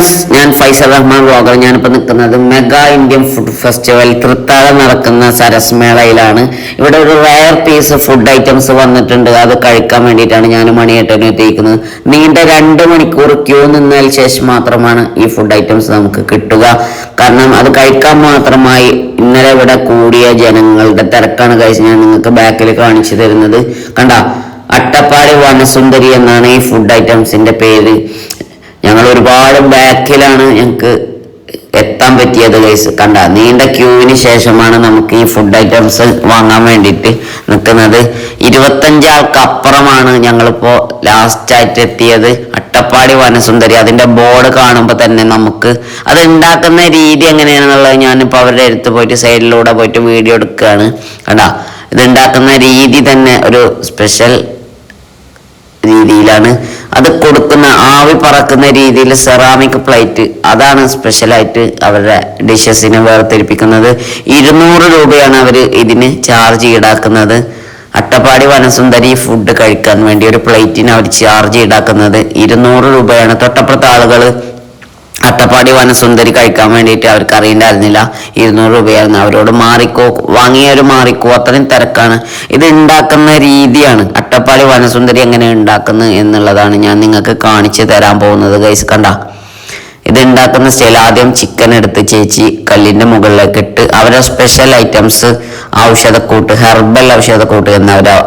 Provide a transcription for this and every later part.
Friends, ഞാൻ Faisal Rahman vlogger. ഞാനിപ്പോൾ നിൽക്കുന്നത് mega Indian food festival Thrithala നടക്കുന്ന സരസ് മേളയിലാണ്. ഇവിടെ ഒരു റയർ പീസ് ഫുഡ് ഐറ്റംസ് വന്നിട്ടുണ്ട്. അത് കഴിക്കാൻ വേണ്ടിയിട്ടാണ് ഞാൻ മണിയേട്ടനും എത്തിയിരിക്കുന്നത്. നീണ്ട 2 മണിക്കൂർ ക്യൂ നിന്നതിന് ശേഷം മാത്രമാണ് ഈ ഫുഡ് ഐറ്റംസ് നമുക്ക് കിട്ടുക. കാരണം അത് കഴിക്കാൻ മാത്രമായി ഇന്നലെ ഇവിടെ കൂടിയ ജനങ്ങളുടെ തിരക്കാണ് കഴിച്ച് ഞാൻ നിങ്ങൾക്ക് ബാക്കിൽ കാണിച്ചു തരുന്നത്. കണ്ട, അട്ടപ്പാടി വനസുന്ദരി എന്നാണ് ഈ ഫുഡ് ഐറ്റംസിന്റെ പേര്. ഞങ്ങൾ ഒരുപാട് ബാക്കിലാണ് ഞങ്ങൾക്ക് എത്താൻ പറ്റിയത് ഗൈസ്. കണ്ട, നീണ്ട ക്യൂവിന് ശേഷമാണ് നമുക്ക് ഈ ഫുഡ് ഐറ്റംസ് വാങ്ങാൻ വേണ്ടിയിട്ട് നിൽക്കുന്നത്. 25 ആൾക്കപ്പുറമാണ് ഞങ്ങളിപ്പോ ലാസ്റ്റ് ആയിട്ട് എത്തിയത്. അട്ടപ്പാടി വനസുന്ദരി, അതിന്റെ ബോർഡ് കാണുമ്പോൾ തന്നെ നമുക്ക് അത് ഉണ്ടാക്കുന്ന രീതി എങ്ങനെയാണെന്നുള്ളത് ഞാനിപ്പോൾ അവരുടെ അടുത്ത് പോയിട്ട് സൈഡിലൂടെ പോയിട്ട് വീഡിയോ എടുക്കുകയാണ്. കണ്ട, ഇത് ഉണ്ടാക്കുന്ന രീതി തന്നെ ഒരു സ്പെഷ്യൽ രീതിയിലാണ്. അത് കൊടുക്കുന്ന ആവി പറക്കുന്ന രീതിയിൽ സെറാമിക് പ്ലേറ്റ്, അതാണ് സ്പെഷ്യലായിട്ട് അവരുടെ ഡിഷസിനെ വേർതിരിപ്പിക്കുന്നത്. 200 രൂപയാണ് അവർ ഇതിന് ചാർജ് ഈടാക്കുന്നത്. അട്ടപ്പാടി വനസുന്ദരി ഫുഡ് കഴിക്കാൻ വേണ്ടി ഒരു പ്ലേറ്റിന് അവർ ചാർജ് ഈടാക്കുന്നത് 200 രൂപയാണ്. തൊട്ടപ്പുറത്തെ ആളുകൾ അട്ടപ്പാടി വനസുന്ദരി കഴിക്കാൻ വേണ്ടിയിട്ട് അവർക്ക് അറിയണ്ടായിരുന്നില്ല, 200 രൂപയായിരുന്നു. അവരോട് മാറിക്കോ, വാങ്ങിയവർ മാറിക്കോ, അത്രയും തിരക്കാണ്. ഇത് ഉണ്ടാക്കുന്ന രീതിയാണ്, അട്ടപ്പാടി വനസുന്ദരി എങ്ങനെ ഉണ്ടാക്കുന്നത് എന്നുള്ളതാണ് ഞാൻ നിങ്ങൾക്ക് കാണിച്ചു തരാൻ പോകുന്നത് ഗൈസ്. കണ്ട, ഇത് ഉണ്ടാക്കുന്ന സ്റ്റൈൽ, ആദ്യം ചിക്കൻ എടുത്ത് ചേച്ചി കല്ലിന്റെ മുകളിലേക്ക് ഇട്ട് അവരുടെ സ്പെഷ്യൽ ഐറ്റംസ്, ഔഷധക്കൂട്ട്, ഹെർബൽ ഔഷധക്കൂട്ട് എന്നവരെ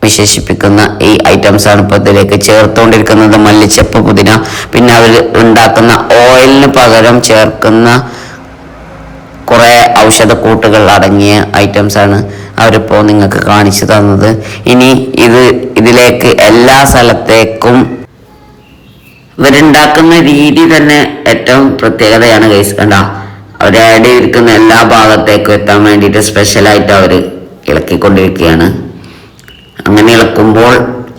വിശേഷിപ്പിക്കുന്ന ഈ ഐറ്റംസ് ആണ് ഇപ്പോൾ ഇതിലേക്ക് ചേർത്തുകൊണ്ടിരിക്കുന്നത്. മല്ലിച്ചപ്പ്, പുതിന, പിന്നെ അവർ ഉണ്ടാക്കുന്ന ഓയിലിന് പകരം ചേർക്കുന്ന കുറെ ഔഷധക്കൂട്ടുകൾ അടങ്ങിയ ഐറ്റംസ് ആണ് അവരിപ്പോൾ നിങ്ങൾക്ക് കാണിച്ചു തന്നത്. ഇനി ഇതിലേക്ക് എല്ലാ സ്ഥലത്തേക്കും ഇവരുണ്ടാക്കുന്ന രീതി തന്നെ ഏറ്റവും പ്രത്യേകതയാണ് ഗൈസ്. കണ്ട, അവർ ആഡ് ചെയ്തിരിക്കുന്ന എല്ലാ ഭാഗത്തേക്കും എത്താൻ വേണ്ടിയിട്ട് സ്പെഷ്യലായിട്ട് അവർ ഇളക്കിക്കൊണ്ടിരിക്കുകയാണ്. അങ്ങനെ ഇളക്കുമ്പോൾ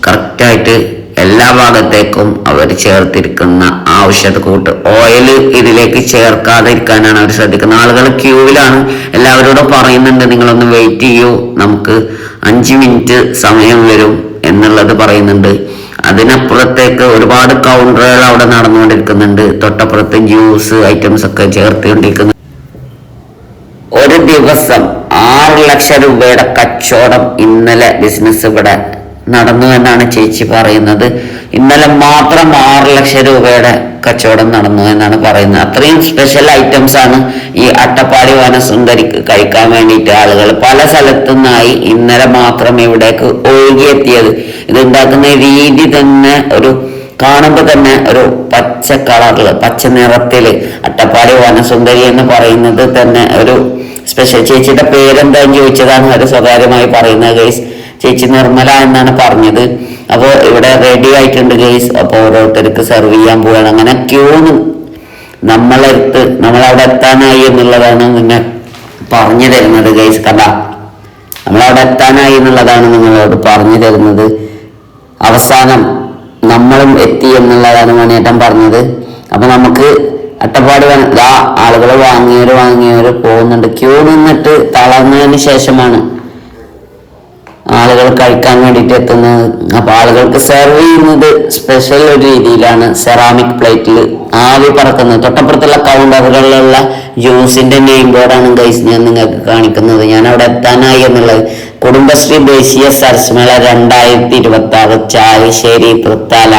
കറക്റ്റായിട്ട് എല്ലാ ഭാഗത്തേക്കും അവർ ചേർത്തിരിക്കുന്ന ഔഷധക്കൂട്ട്, ഓയിൽ ഇതിലേക്ക് ചേർക്കാതെ ഇരിക്കാനാണ് അവർ ശ്രദ്ധിക്കുന്നത്. ആളുകൾ ക്യൂവിലാണ്. എല്ലാവരോടും പറയുന്നുണ്ട്, നിങ്ങളൊന്ന് വെയിറ്റ് ചെയ്യൂ, നമുക്ക് 5 മിനിറ്റ് സമയം വരും എന്നുള്ളത് പറയുന്നുണ്ട്. അതിനപ്പുറത്തേക്ക് ഒരുപാട് കൗണ്ടറുകൾ അവിടെ നടന്നുകൊണ്ടിരിക്കുന്നുണ്ട്. തൊട്ടപ്പുറത്ത് ജ്യൂസ് ഐറ്റംസ് ഒക്കെ ചേർത്തുകൊണ്ടിരിക്കുന്നു. ഒരു ദിവസം 6 ലക്ഷം രൂപയുടെ കച്ചവടം ഇന്നലെ ബിസിനസ് ഇവിടെ നടന്നു എന്നാണ് ചേച്ചി പറയുന്നത്. ഇന്നലെ മാത്രം 6 ലക്ഷം രൂപയുടെ കച്ചവടം നടന്നു എന്നാണ് പറയുന്നത്. അത്രയും സ്പെഷ്യൽ ഐറ്റംസ് ആണ് ഈ അട്ടപ്പാടി വനസുന്ദരിക്ക് കഴിക്കാൻ വേണ്ടിയിട്ട് ആളുകൾ പല സ്ഥലത്തു നിന്നായി ഇന്നലെ മാത്രം ഇവിടേക്ക് ഒഴുകിയെത്തിയത്. ഇത് ഉണ്ടാക്കുന്ന രീതി തന്നെ ഒരു കാണുമ്പോൾ തന്നെ ഒരു പച്ച കളറില്, പച്ച നിറത്തില് അട്ടപ്പാടി വനസുന്ദരി എന്ന് പറയുന്നത് തന്നെ ഒരു സ്പെഷ്യൽ. ചേച്ചിയുടെ പേരെന്താന്ന് ചോദിച്ചതാണ് അവർ സ്വകാര്യമായി പറയുന്നത് ഗൈസ്. ചേച്ചി നിർമ്മല എന്നാണ് പറഞ്ഞത്. അപ്പോൾ ഇവിടെ റെഡി ആയിട്ടുണ്ട് ഗൈസ്. അപ്പോൾ ഓരോരുത്തർക്ക് സെർവ് ചെയ്യാൻ പോവുകയാണ്. അങ്ങനെ ക്യൂ നമ്മളവിടെ എത്താനായി എന്നുള്ളതാണ് നിങ്ങൾ പറഞ്ഞു തരുന്നത് ഗൈസ്. കഥ നമ്മളവിടെ എത്താനായി എന്നുള്ളതാണ് നിങ്ങളോട് പറഞ്ഞു തരുന്നത്. അവസാനം നമ്മളും എത്തി എന്നുള്ളതാണ് മണിയേട്ടൻ പറഞ്ഞത്. അപ്പൊ നമുക്ക് അട്ടപ്പാടി ആളുകൾ വാങ്ങിയവര് പോകുന്നുണ്ട്. ക്യൂ നിന്നിട്ട് തളർന്നതിന് ശേഷമാണ് ആളുകൾ കഴിക്കാൻ വേണ്ടിയിട്ട് എത്തുന്നത്. അപ്പൊ ആളുകൾക്ക് സെർവ് ചെയ്യുന്നത് സ്പെഷ്യൽ ഒരു രീതിയിലാണ്. സെറാമിക് പ്ലേറ്റിൽ ആവി പറക്കുന്നത്. തൊട്ടപ്പുറത്തുള്ള കൗണ്ടറുകളിലുള്ള ജ്യൂസിന്റെ നെയിം ബോർഡാണ് ഗൈസ് ഞാൻ നിങ്ങൾക്ക് കാണിക്കുന്നത്. ഞാൻ അവിടെ എത്താനായി എന്നുള്ളത്. കുടുംബശ്രീ ദേശീയ സരസ് മേള 2026 ചാലിശ്ശേരി തൃത്താല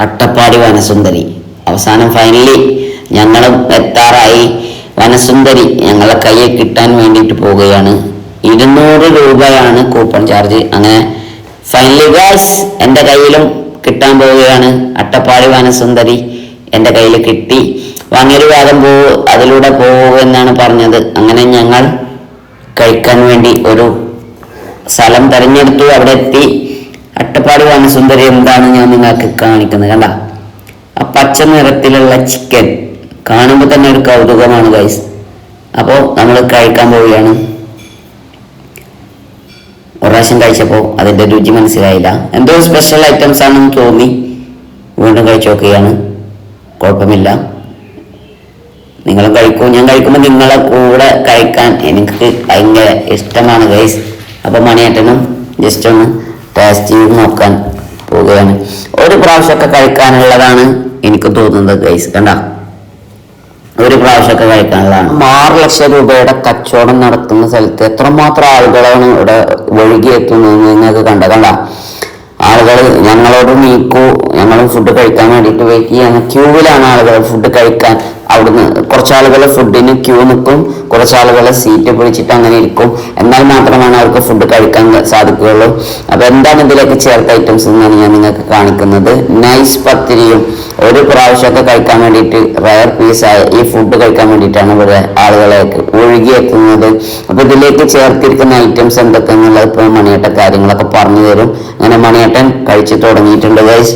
അട്ടപ്പാടി വനസുന്ദരി. അവസാനം ഫൈനലി ഞങ്ങളും എത്താറായി. വനസുന്ദരി ഞങ്ങളെ കയ്യിൽ കിട്ടാൻ വേണ്ടിയിട്ട് പോവുകയാണ്. 200 രൂപയാണ് കൂപ്പൺ ചാർജ്. അങ്ങനെ ഫൈനലി ഗൈസ് എൻ്റെ കയ്യിലും കിട്ടാൻ പോവുകയാണ്. അട്ടപ്പാടി വനസുന്ദരി എൻ്റെ കയ്യിൽ കിട്ടി. വാങ്ങിയൊരു ഭാഗം അതിലൂടെ എന്നാണ് പറഞ്ഞത്. അങ്ങനെ ഞങ്ങൾ കഴിക്കാൻ വേണ്ടി ഒരു സ്ഥലം തിരഞ്ഞെടുത്തു. അവിടെ എത്തി. അട്ടപ്പാടി വനസുന്ദരി എന്താണ് ഞാൻ നിങ്ങൾക്ക് കാണിക്കുന്നത്. കണ്ട, ആ പച്ച നിറത്തിലുള്ള ചിക്കൻ കാണുമ്പോൾ തന്നെ ഒരു കൗതുകമാണ് ഗൈസ്. അപ്പോൾ നമ്മൾ കഴിക്കാൻ പോവുകയാണ്. ഒരു പ്രാവശ്യം കഴിച്ചപ്പോൾ അതിന്റെ രുചി മനസ്സിലായില്ല. എന്തോ സ്പെഷ്യൽ ഐറ്റംസ് ആണെന്ന് തോന്നി. വീണ്ടും കഴിച്ചു നോക്കുകയാണ്. കുഴപ്പമില്ല, നിങ്ങളും കഴിക്കൂ. ഞാൻ കഴിക്കുമ്പോൾ നിങ്ങളെ കൂടെ കഴിക്കാൻ എനിക്ക് ഭയങ്കര ഇഷ്ടമാണ് ഗൈസ്. അപ്പൊ മണിയേട്ടനും ജസ്റ്റ് ഒന്ന് ടേസ്റ്റ് ചെയ്ത് നോക്കാൻ പോവുകയാണ്. ഒരു പ്രാവശ്യമൊക്കെ കഴിക്കാനുള്ളതാണ്. എനിക്ക് തോന്നുന്നത് ഗൈസ്. കണ്ട, ഒരു പ്രാവശ്യമൊക്കെ കഴിക്കാനുള്ളതാണ്. 6 ലക്ഷം രൂപയുടെ കച്ചവടം നടത്തുന്ന സ്ഥലത്ത് എത്രമാത്രം ആളുകളാണ് ഇവിടെ ഒഴുകിയെത്തുന്നത് നിങ്ങൾക്ക് കണ്ട ആളുകൾ ഞങ്ങളോട് നീക്കൂ, ഞങ്ങളും ഫുഡ് കഴിക്കാൻ വേണ്ടിയിട്ട് വെയിറ്റ് ചെയ്യാൻ ക്യൂവിലാണ് ആളുകൾ ഫുഡ് കഴിക്കാൻ. അവിടുന്ന് കുറച്ചാളുകൾ ഫുഡിന് ക്യൂ നിൽക്കും, കുറച്ചാളുകൾ സീറ്റ് പിടിച്ചിട്ട് അങ്ങനെ ഇരിക്കും. എന്നാൽ മാത്രമാണ് അവർക്ക് ഫുഡ് കഴിക്കാൻ സാധിക്കുകയുള്ളൂ. അപ്പൊ എന്താണ് ഇതിലേക്ക് ചേർത്ത ഐറ്റംസ് എന്നാണ് ഞാൻ നിങ്ങൾക്ക് കാണിക്കുന്നത്. നൈസ് പത്തിരിയും ഒരു പ്രാവശ്യമൊക്കെ കഴിക്കാൻ വേണ്ടിയിട്ട് റയർ പീസായ ഈ ഫുഡ് കഴിക്കാൻ വേണ്ടിയിട്ടാണ് ഇവിടെ ആളുകളേക്ക് ഒഴുകിയെത്തുന്നത്. അപ്പൊ ഇതിലേക്ക് ചേർത്തിരിക്കുന്ന ഐറ്റംസ് എന്തൊക്കെയെന്നുള്ളത് ഇപ്പോൾ മണിയേട്ടൻ കാര്യങ്ങളൊക്കെ പറഞ്ഞു തരും. അങ്ങനെ മണിയേട്ടൻ കഴിച്ചു തുടങ്ങിയിട്ടുണ്ട് ഗൈസ്.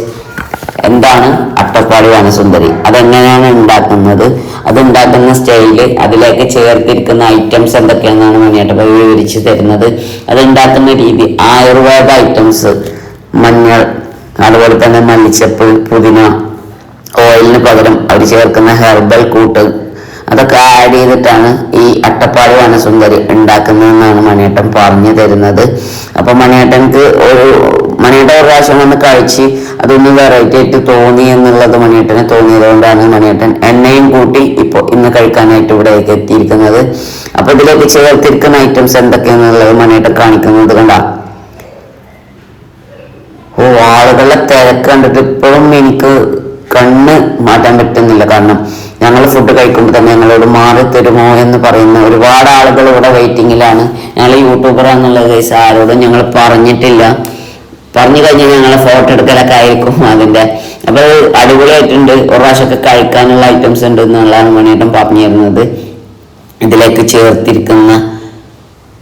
എന്താണ് അട്ടപ്പാടി വനസുന്ദരി, അതെങ്ങനെയാണ് ഉണ്ടാക്കുന്നത്, അത് ഉണ്ടാക്കുന്ന സ്റ്റൈല്, അതിലേക്ക് ചേർത്തിരിക്കുന്ന ഐറ്റംസ് എന്തൊക്കെയാണെന്നാണ് മണിയേട്ടൻ വിവരിച്ച് തരുന്നത്. അത് ഉണ്ടാക്കുന്ന രീതി, ആയുർവേദ ഐറ്റംസ്, മഞ്ഞൾ, അതുപോലെ തന്നെ മല്ലിച്ചപ്പ്, പുതിന, ഓയിലിന് പകരം അവർ ചേർക്കുന്ന ഹെർബൽ കൂട്ട്, അതൊക്കെ ആഡ് ചെയ്തിട്ടാണ് ഈ അട്ടപ്പാടി വനസുന്ദരി ഉണ്ടാക്കുന്നതെന്നാണ് മണിയേട്ടൻ പറഞ്ഞു തരുന്നത്. അപ്പൊ മണിയേട്ടൻ ഒരു പ്രാവശ്യം വന്ന് കഴിച്ച് അതൊന്ന് വെറൈറ്റി ആയിട്ട് തോന്നി എന്നുള്ളത് മണിയേട്ടന് തോന്നിയത് കൊണ്ടാണ് മണിയേട്ടൻ എണ്ണയും കൂട്ടി ഇന്ന് കഴിക്കാനായിട്ട് ഇവിടേക്ക് എത്തിയിരിക്കുന്നത്. അപ്പൊ ഇതിലേക്ക് ചേർത്തിരിക്കുന്ന ഐറ്റംസ് എന്തൊക്കെയാണെന്നുള്ളത് മണിയേട്ടൻ കാണിക്കുന്നത് കണ്ട. ആളുകളുടെ തിരക്ക് കണ്ടിട്ട് ഇപ്പോഴും എനിക്ക് കണ്ണ് മാറ്റാൻ പറ്റുന്നില്ല. കാരണം ഞങ്ങൾ ഫുഡ് കഴിക്കുമ്പോൾ തന്നെ ഞങ്ങളോട് മാറി തരുമോ എന്ന് പറയുന്ന ഒരുപാട് ആളുകൾ ഇവിടെ വെയിറ്റിങ്ങിലാണ്. ഞങ്ങൾ യൂട്യൂബർ എന്നുള്ളത് കേസ് ആരോടും ഞങ്ങൾ പറഞ്ഞിട്ടില്ല. പറഞ്ഞു കഴിഞ്ഞാൽ ഞങ്ങളെ ഫോട്ടോ എടുക്കലൊക്കെ ആയിരിക്കും അതിന്റെ. അപ്പൊ അടിപൊളിയായിട്ടുണ്ട്. ഒരു പ്രാവശ്യമൊക്കെ കഴിക്കാനുള്ള ഐറ്റംസ് ഉണ്ട് എന്നുള്ളതാണ് മണിയേട്ടൻ പറഞ്ഞു തരുന്നത്. ഇതിലേക്ക് ചേർത്തിരിക്കുന്ന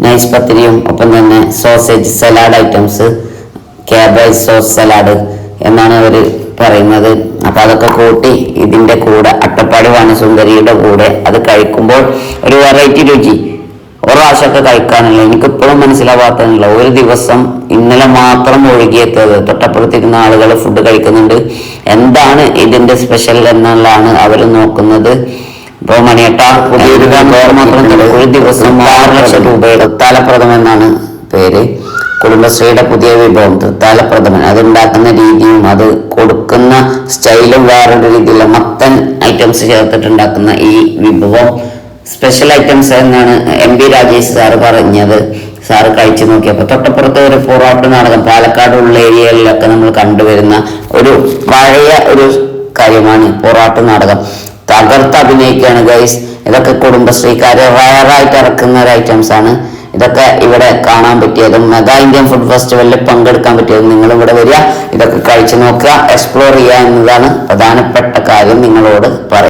നൈസ് പത്തിരിയും ഒപ്പം തന്നെ sausage salad items, cabbage sauce salad എന്നാണ് അവർ പറയുന്നത്. അപ്പൊ അതൊക്കെ കൂട്ടി ഇതിന്റെ കൂടെ അട്ടപ്പാടി വനസുന്ദരിയുടെ കൂടെ അത് കഴിക്കുമ്പോൾ ഒരു വെറൈറ്റി രുചി. ഒരു പ്രാവശ്യമൊക്കെ കഴിക്കാനുള്ള എനിക്കിപ്പോഴും മനസ്സിലാവാത്തതില്ല. ഒരു ദിവസം ഇന്നലെ മാത്രം ഒഴുകിയെത്തത് തൊട്ടപ്പുറത്തിരുന്ന ആളുകൾ ഫുഡ് കഴിക്കുന്നുണ്ട്. എന്താണ് ഇതിന്റെ സ്പെഷ്യൽ എന്നുള്ളതാണ് അവർ നോക്കുന്നത്. ഇപ്പൊ മണിയേട്ട പുതിയൊരു മാത്രം ഒരു ദിവസം 6 ലക്ഷം രൂപയുടെ തൃത്താലപ്രദം എന്നാണ് പേര്. കുടുംബശ്രീയുടെ പുതിയ വിഭവം തൃത്താലപ്രഥമൻ. അത് ഉണ്ടാക്കുന്ന രീതിയും അത് കൊടുക്കുന്ന സ്റ്റൈലും വേറൊരു രീതിയിലുള്ള മത്തൻ ഐറ്റംസ് ചേർത്തിട്ടുണ്ടാക്കുന്ന ഈ വിഭവം സ്പെഷ്യൽ ഐറ്റംസ് എന്നാണ് MP രാജേഷ് സാറ് പറഞ്ഞത്. സാറ് കഴിച്ചു നോക്കിയപ്പോൾ തൊട്ടപ്പുറത്ത് ഒരു പൊറോട്ട നാടകം പാലക്കാട് ഉള്ള ഏരിയകളിലൊക്കെ നമ്മൾ കണ്ടുവരുന്ന ഒരു പഴയ ഒരു കാര്യമാണ് പൊറോട്ട നാടകം. തകർത്ത് അഭിനയിക്കുകയാണ് ഗൈസ്. ഇതൊക്കെ കുടുംബശ്രീക്കാര് റയറായിട്ട് ഇറക്കുന്ന ഒരു ഐറ്റംസ് ആണ്. ഇതൊക്കെ ഇവിടെ കാണാൻ പറ്റിയതും മെഗാ ഇന്ത്യൻ ഫുഡ് ഫെസ്റ്റിവലിൽ പങ്കെടുക്കാൻ പറ്റിയതും നിങ്ങൾ ഇവിടെ വരിക, ഇതൊക്കെ കഴിച്ചു നോക്കുക, എക്സ്പ്ലോർ ചെയ്യുക എന്നതാണ് പ്രധാനപ്പെട്ട കാര്യം നിങ്ങളോട് പറയാം.